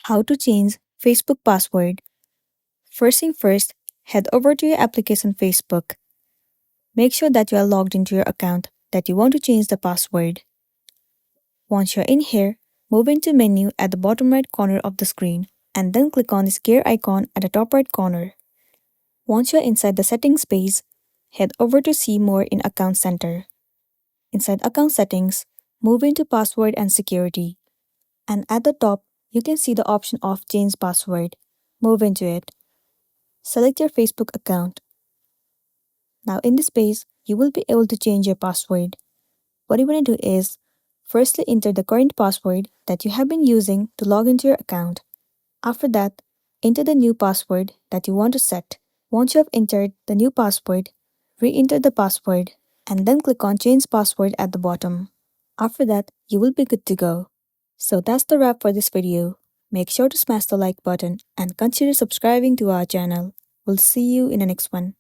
How to change Facebook password. First thing first, head over to your application Facebook. Make sure that you are logged into your account that you want to change the password. Once you're in here, move into menu at the bottom right corner of the screen and then click on this gear icon at the top right corner. Once you're inside the settings page, head over to see more in Account Center. Inside Account Settings, move into Password and Security. And at the top, you can see the option of Change Password. Move into it. Select your Facebook account. Now in this page, you will be able to change your password. What you want to do is, firstly enter the current password that you have been using to log into your account. After that, enter the new password that you want to set. Once you have entered the new password, re-enter the password and then click on Change Password at the bottom. After that, you will be good to go. So that's the wrap for this video. Make sure to smash the like button and consider subscribing to our channel. We'll see you in the next one.